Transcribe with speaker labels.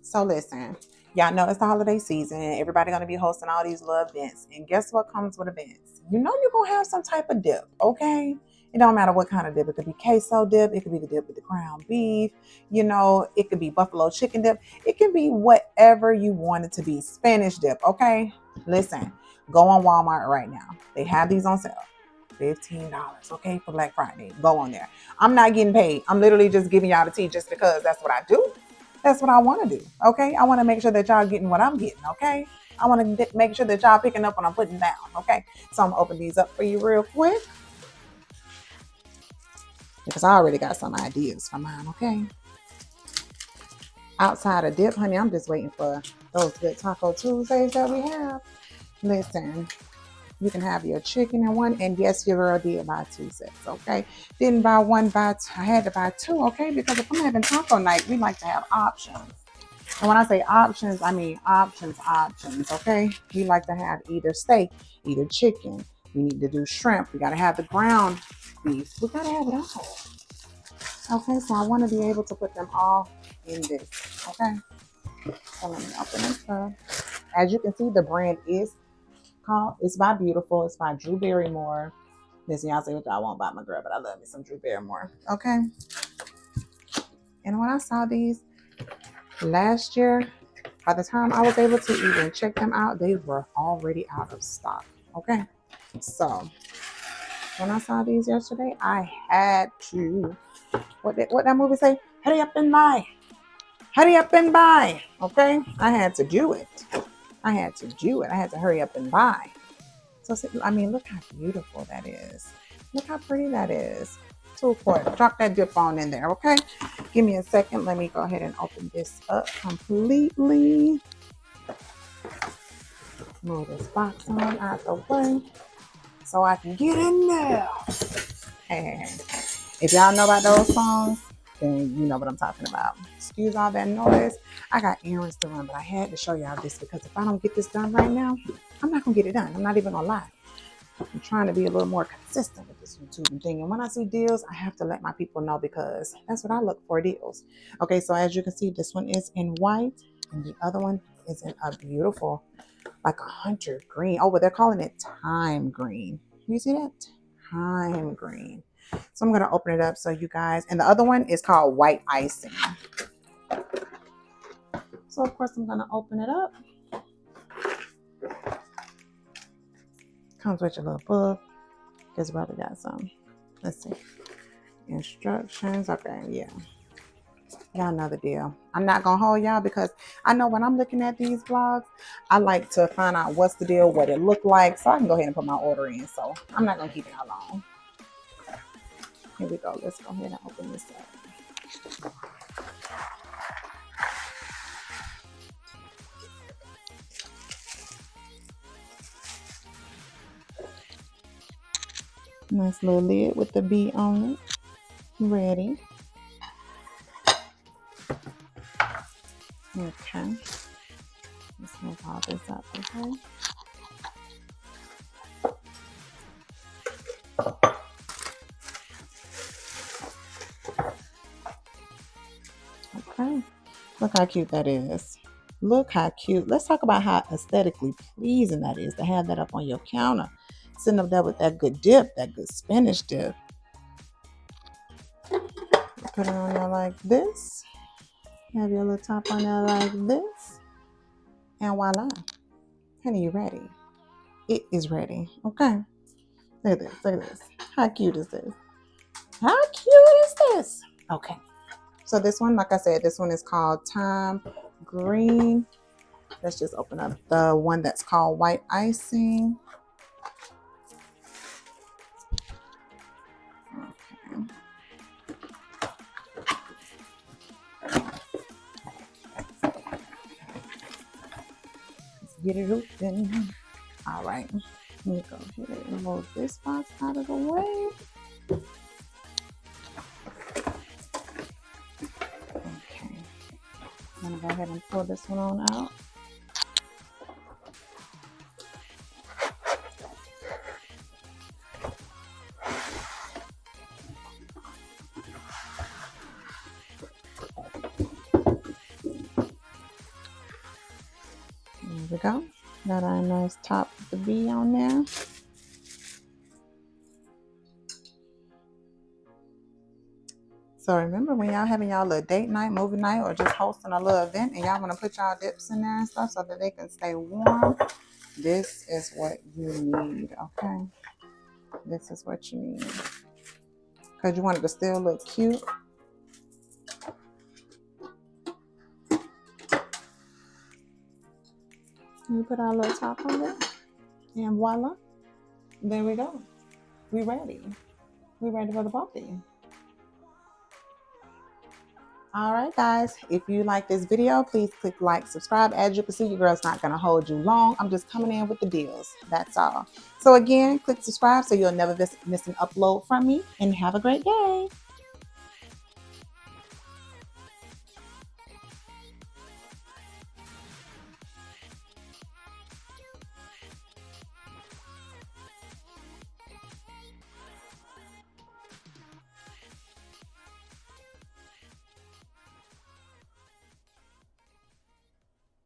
Speaker 1: So listen, y'all know it's the holiday season. Everybody gonna be hosting all these little events. And guess what comes with events? You know you're gonna have some type of dip, okay? It don't matter what kind of dip. It could be queso dip. It could be the dip with the ground beef. You know, it could be buffalo chicken dip. It can be whatever you want it to be. Spanish dip, okay? Listen, go on Walmart right now. They have these on sale. $15, okay, for Black Friday. Go on there. I'm not getting paid. I'm literally just giving y'all the tea just because that's what I do. That's what I want to do, okay? I want to make sure that y'all getting what I'm getting, okay? I want to make sure that y'all picking up what I'm putting down, okay? So I'm going to open these up for you real quick because I already got some ideas for mine, okay? Outside of dip, honey, I'm just waiting for those good Taco Tuesdays that we have. Listen, you can have your chicken in one, and yes, your girl did buy 2 sets, okay? Didn't buy one, I had to buy 2, okay? Because if I'm having taco night, we like to have options. And when I say options, I mean options, okay? We like to have either steak, either chicken. We need to do shrimp. We got to have the ground beef. We got to have it all. Okay, so I want to be able to put them all in this, okay? So let me open this up. As you can see, the brand is called, it's by Beautiful. It's by Drew Barrymore. Listen, y'all say what y'all want about my girl, but I love me some Drew Barrymore, okay? And when I saw these last year, by the time I was able to even check them out, they were already out of stock, okay? So when I saw these yesterday, I had to, what that movie say? Hurry up and buy. Hurry up and buy, okay? I had to do it. I had to hurry up and buy. So, I mean, look how beautiful that is. Look how pretty that is. 2 quart. Drop that dip on in there, okay? Give me a second. Let me go ahead and open this up completely. Move this box on out the way so I can get in there. And if y'all know about those songs, then you know what I'm talking about. Excuse all that noise. I got errands to run, but I had to show y'all this because if I don't get this done right now, I'm not going to get it done. I'm not even going to lie. I'm trying to be a little more consistent with this YouTube thing. And when I see deals, I have to let my people know because that's what I look for, deals. Okay, so as you can see, this one is in white and the other one is in a beautiful, like a hunter green. Oh, but they're calling it thyme green. You see that? Thyme green. So I'm going to open it up so you guys, and the other one is called white icing. So of course I'm going to open it up. Comes with your little book. Guess what? We got some. Let's see. Instructions. Okay, yeah. Y'all know the deal. I'm not going to hold y'all because I know when I'm looking at these vlogs, I like to find out what's the deal, what it looked like, so I can go ahead and put my order in. So I'm not going to keep y'all long. Here we go. Let's go ahead and open this up. Nice little lid with the B on it. Ready. Okay. Let's move all this up, okay? Okay. Look how cute that is. Look how cute. Let's talk about how aesthetically pleasing that is to have that up on your counter. Sitting up there with that good dip, that good spinach dip. Put it on there like this. Have your little top on there like this. And voila. Honey, you ready? It is ready. Okay. Look at this. Look at this. How cute is this? How cute is this? Okay. So this one, like I said, this one is called thyme green. Let's just open up the one that's called white icing. Okay. Let's get it open. All right. Let me go ahead and move this box out of the way. Okay. I'm going to go ahead and pull this one on out. we go. Got our nice top with the B on there. So remember, when y'all having y'all little date night, movie night, or just hosting a little event and y'all want to put y'all dips in there and stuff so that they can stay warm, this is what you need, okay? This is what you need. Because you want it to still look cute. You put our little top on there, and voila, there we go. We ready. We ready for the party. All right, guys, if you like this video, please click like, subscribe. As you can see, your girl's not going to hold you long. I'm just coming in with the deals. That's all. So again, click subscribe so you'll never miss an upload from me, and have a great day.